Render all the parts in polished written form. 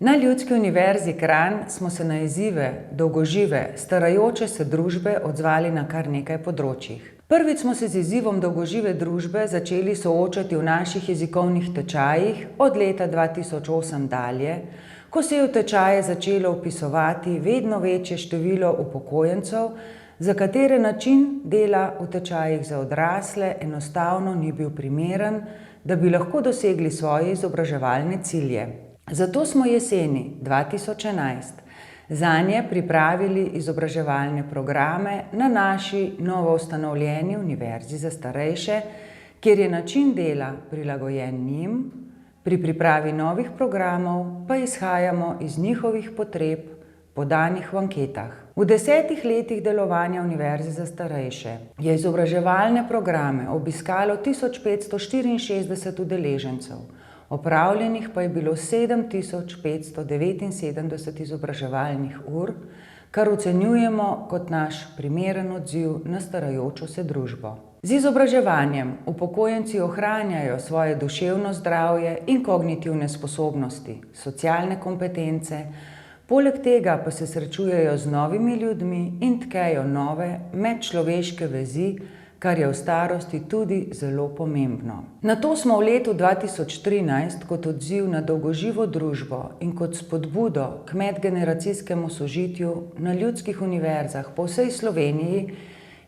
Na Ljudski univerzi Kranj smo se na izzive dolgožive, starajoče se družbe odzvali na kar nekaj področjih. Prvič smo se z izzivom dolgožive družbe začeli soočati v naših jezikovnih tečajih od leta 2008 dalje, ko se je v tečaje začelo vpisovati vedno večje število upokojencev, za katere način dela v tečajih za odrasle enostavno ni bil primeren, da bi lahko dosegli svoje izobraževalne cilje. Zato smo jeseni 2011 zanje pripravili izobraževalne programe na naši novoustanovljeni Univerzi za starejše, kjer je način dela prilagojen njim, pri pripravi novih programov pa izhajamo iz njihovih potreb, podanih v anketah. V 10 letih delovanja Univerze za starejše je izobraževalne programe obiskalo 1564 udeležencev, opravljenih pa je bilo 7579 izobraževalnih ur, kar ocenjujemo kot naš primeren odziv na starajočo se družbo. Z izobraževanjem upokojenci ohranjajo svoje duševno zdravje in kognitivne sposobnosti, socialne kompetence, poleg tega pa se srečujejo z novimi ljudmi in tkejo nove medčloveške vezi, kar je v starosti tudi zelo pomembno. Nato smo v letu 2013 kot odziv na dolgoživo družbo in kot spodbudo k medgeneracijskemu sožitju na ljudskih univerzah po vsej Sloveniji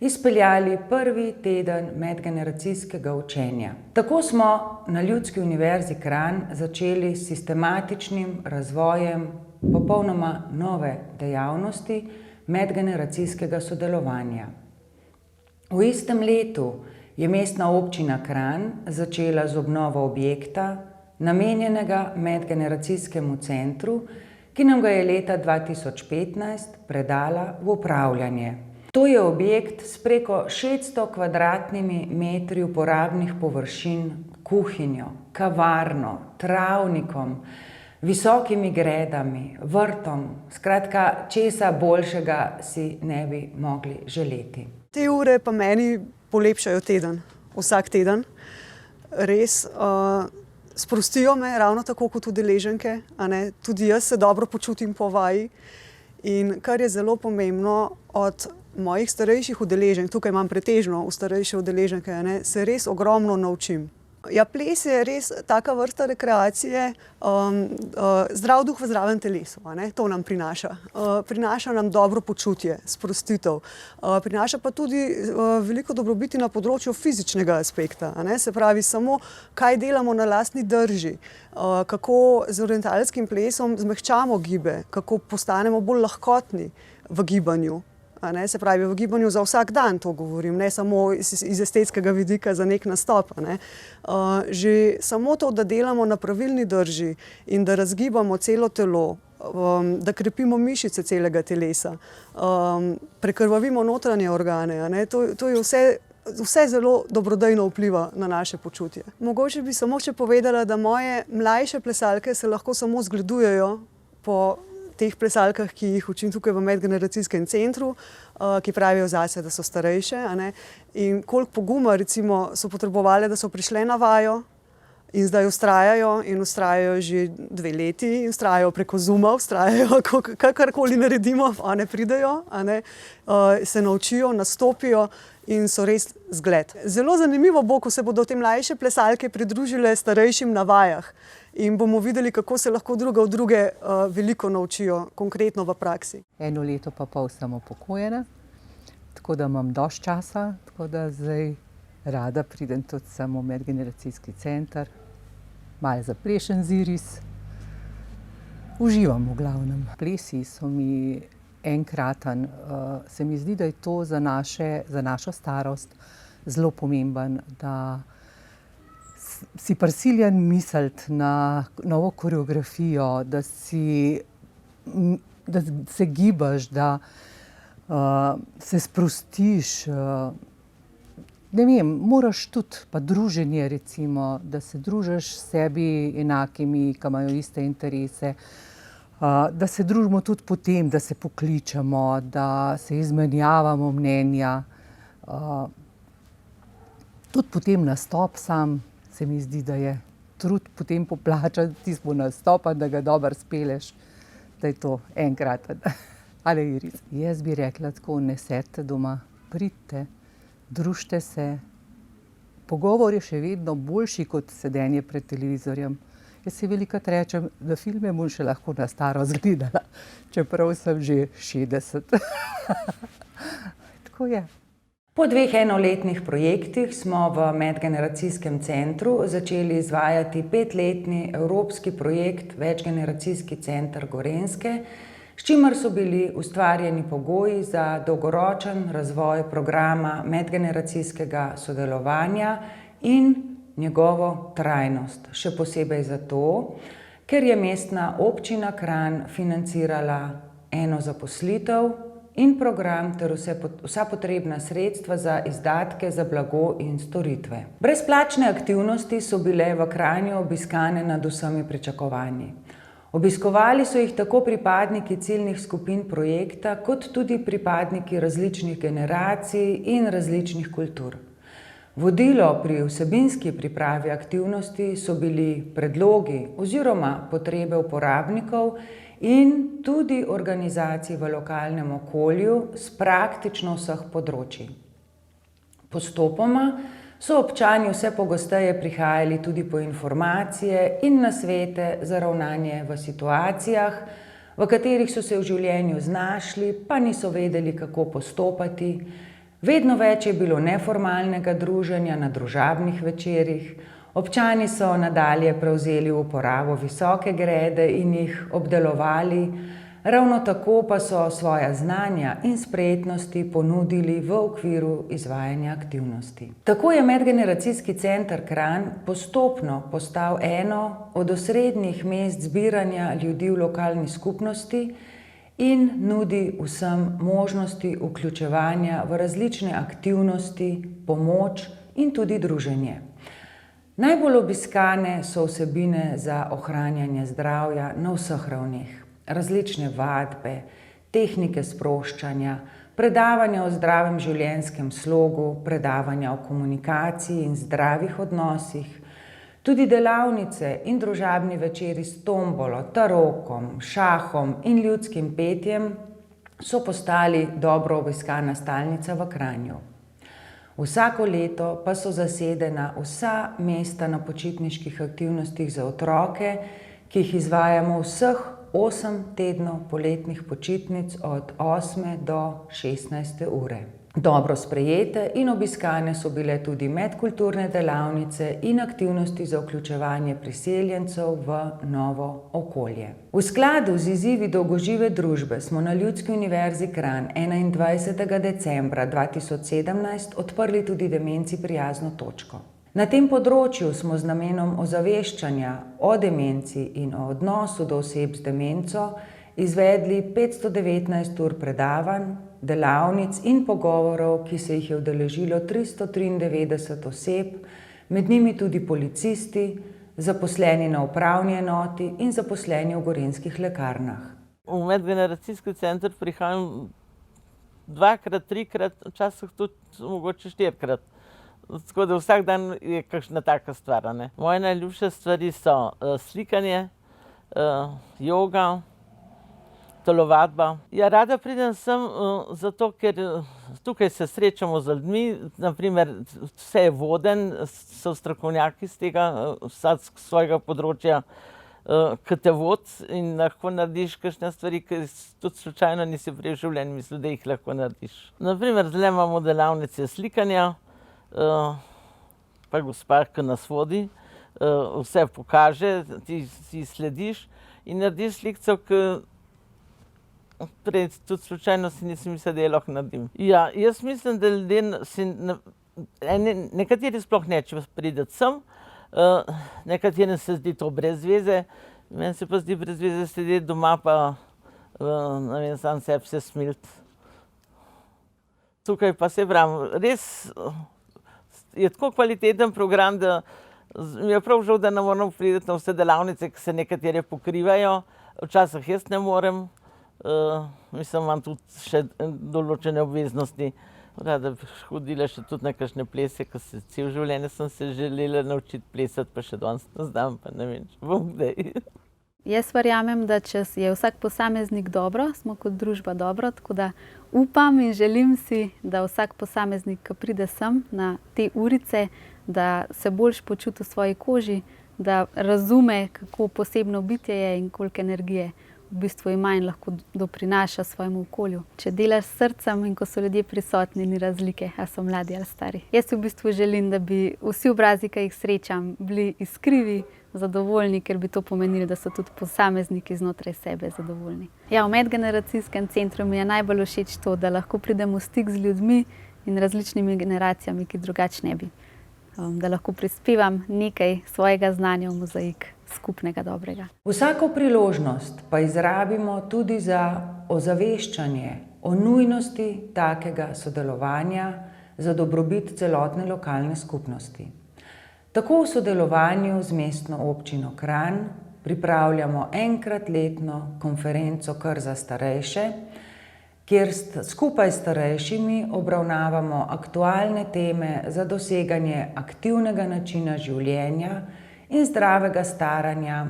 izpeljali prvi teden medgeneracijskega učenja. Tako smo na Ljudski univerzi Kranj začeli s sistematičnim razvojem popolnoma nove dejavnosti medgeneracijskega sodelovanja. V istem letu je Mestna občina Kranj začela z obnovo objekta, namenjenega medgeneracijskemu centru, ki nam ga je leta 2015 predala v upravljanje. To je objekt s preko 600 kvadratnimi metri uporabnih površin, kuhinjo, kavarno, travnikom, visokimi gredami, vrtom, skratka, česa boljšega si ne bi mogli želeti. Te ure pa meni polepšajo teden, vsak teden. Res sprostijo me, ravno tako kot udeleženke, a ne. Tudi jaz se dobro počutim po vaji. In kar je zelo pomembno, od mojih starejših udeleženk, tukaj imam pretežno v starejše udeleženke, a ne, se res ogromno naučim. Ja, ples je res taka vrsta rekreacije, zdrav duh v zdravem telesu, a ne, to nam prinaša. Prinaša nam dobro počutje, sprostitev. Prinaša pa tudi veliko dobrobiti na področju fizičnega aspekta, a ne, se pravi samo, kaj delamo na lastni drži, kako z orientalskim plesom zmehčamo gibe, kako postanemo bolj lahkotni v gibanju. Ne, se pravi, v gibanju za vsak dan, to govorim, ne samo iz estetskega vidika za nek nastop. Ne. Že samo to, da delamo na pravilni drži in da razgibamo celo telo, da krepimo mišice celega telesa, prekrvavimo notranje organe, a ne, to je vse zelo dobrodejno vpliva na naše počutje. Mogoče bi samo še povedala, da moje mlajše plesalke se lahko samo zgledujejo po teh plesalkah, ki jih učim tukaj v medgeneracijskem centru, ki pravijo zase, da so starejše, a ne. In koliko poguma, recimo, so potrebovali, da so prišle na vajo in zdaj vztrajajo že 2 leti in vztrajajo preko Zooma, vztrajajo, kakorkoli naredimo, one pridejo, a ne, se naučijo, nastopijo in so res zgled. Zelo zanimivo bo, ko se bodo te mlajše plesalke pridružile starejšim na vajah in bomo videli, kako se lahko druga od druge veliko naučijo, konkretno v praksi. 1 leto pa pol sem upokojena, tako da imam dosti časa, tako da zdaj rada pridem tudi samo v medgeneracijski center, malo zaplešem z Iris. Uživam v glavnem. Plesi so mi enkraten. Se mi zdi, da je to za našo starost zelo pomemben, da si prisiljen misliti na novo koreografijo, da se gibaš, da se sprostiš. Ne vem, moraš tudi, pa druženje recimo, da se družiš s sebi enakimi, ki imajo iste interese, da se družimo tudi po tem, da se pokličemo, da se izmenjavamo mnenja. Tudi potem nastop sam se mi zdi, da je trud potem poplača tisto nastopa, da ga dobro speleš, da je to enkraten. Ali Iris? Jaz bi rekla tako, ne sedite doma, pridite, družite se. Pogovor je še vedno boljši kot sedenje pred televizorjem. Jaz si velikokrat rečem, da filme bom še lahko na staro zgledala, čeprav sem že 60. Tako je. Po 2 enoletnih projektih smo v Medgeneracijskem centru začeli izvajati 5-letni evropski projekt Večgeneracijski center Gorenjske, s čimer so bili ustvarjeni pogoji za dolgoročen razvoj programa medgeneracijskega sodelovanja in njegovo trajnost. Še posebej zato, ker je Mestna občina Kranj financirala eno zaposlitev in program ter vsa potrebna sredstva za izdatke za blago in storitve. Brezplačne aktivnosti so bile v Kranju obiskane nad vsemi pričakovanji. Obiskovali so jih tako pripadniki ciljnih skupin projekta, kot tudi pripadniki različnih generacij in različnih kultur. Vodilo pri vsebinski pripravi aktivnosti so bili predlogi oziroma potrebe uporabnikov in tudi organizacij v lokalnem okolju s praktično vseh področij. Postopoma so občani vse pogosteje prihajali tudi po informacije in nasvete za ravnanje v situacijah, v katerih so se v življenju znašli, pa niso vedeli, kako postopati. Vedno več je bilo neformalnega druženja na družabnih večerih. Občani so nadalje prevzeli v uporabo visoke grede in jih obdelovali, ravno tako pa so svoja znanja in spretnosti ponudili v okviru izvajanja aktivnosti. Tako je Medgeneracijski center Kranj postopno postal eno od osrednjih mest zbiranja ljudi v lokalni skupnosti in nudi vsem možnosti vključevanja v različne aktivnosti, pomoč in tudi druženje. Najbolj obiskane so vsebine za ohranjanje zdravja na vseh ravneh. Različne vadbe, tehnike sproščanja, predavanja o zdravem življenjskem slogu, predavanja o komunikaciji in zdravih odnosih, tudi delavnice in družabni večeri s tombolo, tarokom, šahom in ljudskim petjem so postali dobro obiskana stalnica v Kranju. Vsako leto pa so zasedena vsa mesta na počitniških aktivnostih za otroke, ki jih izvajamo vseh 8 tednov poletnih počitnic od 8. do 16. ure. Dobro sprejete in obiskane so bile tudi medkulturne delavnice in aktivnosti za vključevanje priseljencev v novo okolje. V skladu z izzivi dolgožive družbe smo na Ljudski univerzi Kranj 21. decembra 2017 odprli tudi demenci prijazno točko. Na tem področju smo z namenom ozaveščanja o demenci in o odnosu do oseb z demenco izvedli 519 ur predavanj, delavnic in pogovorov, ki se jih je udeležilo 393 oseb, med njimi tudi policisti, zaposleni na upravni enoti in zaposleni v gorenjskih lekarnah. V Medgeneracijski center prihajam 2-krat, 3-krat, včasih tudi mogoče 4-krat. Tako da vsak dan je kakšna taka stvar. Moje najljubše stvari so slikanje, joga, telovadba. Ja, rada pridem sem zato, ker tukaj se srečamo z ljudmi, naprimer vse je voden, so strokovnjaki z tega, vsak svojega področja, ki te vod in lahko narediš kakšne stvari, ki tudi slučajno nisi prej v življenju mislil, da jih lahko narediš. Naprimer, zdaj imamo delavnice slikanja, pa gospa, ki nas vodi, vse pokaže, ti slediš in narediš slikco, ki prej tudi slučajno si nisem mislila, da je lahko naredim. Ja, jaz mislim, da ljudje nekateri sploh neče priti sem, nekaterim se zdi to brez veze, meni se pa zdi brez veze sedeti doma pa ne vem, sam sebi se smiliti. Tukaj pa se pravim, res je tako kvaliteten program, da mi je prav žal, da ne moramo priti na vse delavnice, ki se nekatere pokrivajo. Včasih jaz ne morem, mislim, imam tudi še določene obveznosti. Rada bi hodila še tudi na kakšne plese, ko cel življenje sem se želela naučiti plesati, pa še danes ne znam, pa ne vem, če bom kdaj. Jaz verjamem, da če je vsak posameznik dobro, smo kot družba dobro, tako da upam in želim si, da vsak posameznik, ki pride sem na te urice, da se boljš počuti v svoji koži, da razume, kako posebno bitje je in koliko energije v bistvu ima in lahko doprinaša svojemu okolju. Če delaš s srcem in ko so ljudje prisotni, ni razlike, a so mladi ali stari. Jaz v bistvu želim, da bi vsi obrazi, ki jih srečam, bili iskrivi, zadovoljni, ker bi to pomenilo, da so tudi posamezniki znotraj sebe zadovoljni. Ja, v medgeneracijskem centru mi je najbolj všeč to, da lahko pridem v stik z ljudmi in različnimi generacijami, ki drugače ne bi. Da lahko prispevam nekaj svojega znanja v mozaik skupnega dobrega. Vsako priložnost pa izrabimo tudi za ozaveščanje o nujnosti takega sodelovanja za dobrobit celotne lokalne skupnosti. Tako v sodelovanju z mestno občino Kranj pripravljamo enkrat letno konferenco Kar za starejše, kjer skupaj s starejšimi obravnavamo aktualne teme za doseganje aktivnega načina življenja in zdravega staranja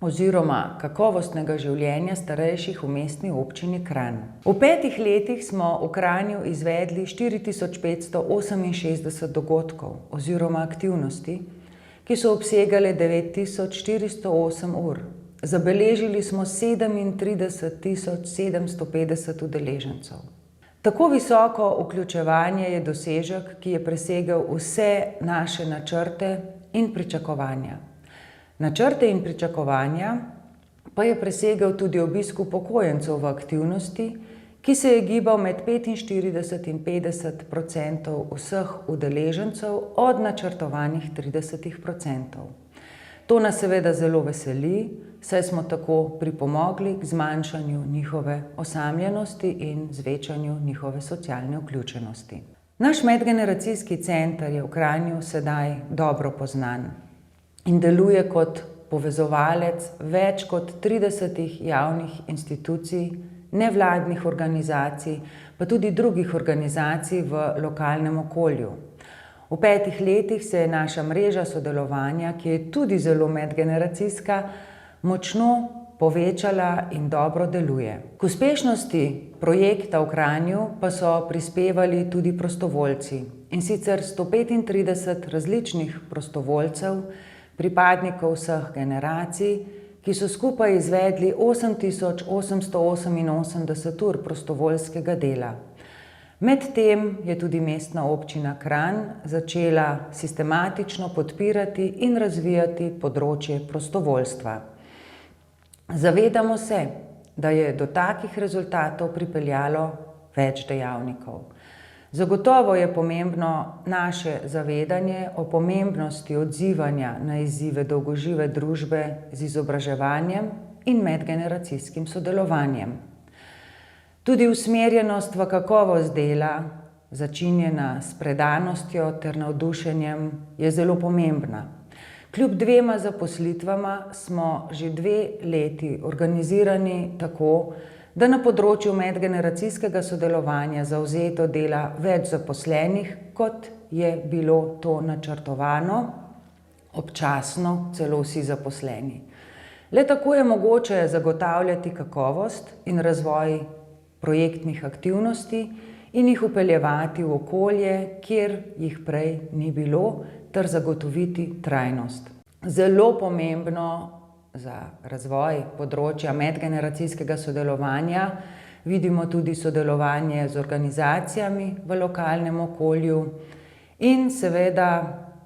oziroma kakovostnega življenja starejših v mestni občini Kranj. V 5 letih smo v Kranju izvedli 4568 dogodkov oziroma aktivnosti, ki so obsegale 9408 ur. Zabeležili smo 37.750 udeležencev. Tako visoko vključevanje je dosežek, ki je presegel vse naše načrte in pričakovanja. Načrte in pričakovanja pa je presegel tudi obisk upokojencev v aktivnosti, ki se je gibal med 45 in 50% vseh udeležencev od načrtovanih 30%. To nas seveda zelo veseli, saj smo tako pripomogli k zmanjšanju njihove osamljenosti in zvečanju njihove socialne vključenosti. Naš medgeneracijski center je v Kranju sedaj dobro poznan in deluje kot povezovalec več kot 30 javnih institucij, nevladnih organizacij, pa tudi drugih organizacij v lokalnem okolju. V 5 letih se je naša mreža sodelovanja, ki je tudi zelo medgeneracijska, močno povečala in dobro deluje. K uspešnosti projekta v Kranju pa so prispevali tudi prostovoljci, in sicer 135 različnih prostovoljcev, pripadnikov vseh generacij, ki so skupaj izvedli 8888 ur prostovoljskega dela. Medtem je tudi mestna občina Kranj začela sistematično podpirati in razvijati področje prostovoljstva. Zavedamo se, da je do takih rezultatov pripeljalo več dejavnikov. Zagotovo je pomembno naše zavedanje o pomembnosti odzivanja na izzive dolgožive družbe z izobraževanjem in medgeneracijskim sodelovanjem. Tudi usmerjenost v kakovost dela, začinjena s predanostjo ter navdušenjem, je zelo pomembna. Kljub 2 zaposlitvama smo že 2 leti organizirani tako, da na področju medgeneracijskega sodelovanja zavzeto dela več zaposlenih, kot je bilo to načrtovano, občasno celo vsi zaposleni. Le tako je mogoče zagotavljati kakovost in razvoj projektnih aktivnosti in jih vpeljevati v okolje, kjer jih prej ni bilo, ter zagotoviti trajnost. Zelo pomembno za razvoj področja medgeneracijskega sodelovanja vidimo tudi sodelovanje z organizacijami v lokalnem okolju in seveda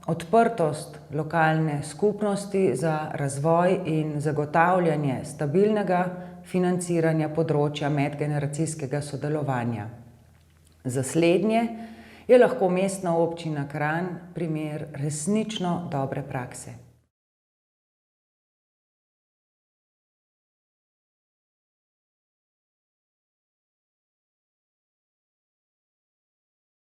odprtost lokalne skupnosti za razvoj in zagotavljanje stabilnega financiranja področja medgeneracijskega sodelovanja. Za slednje je lahko mestna občina Kranj primer resnično dobre prakse.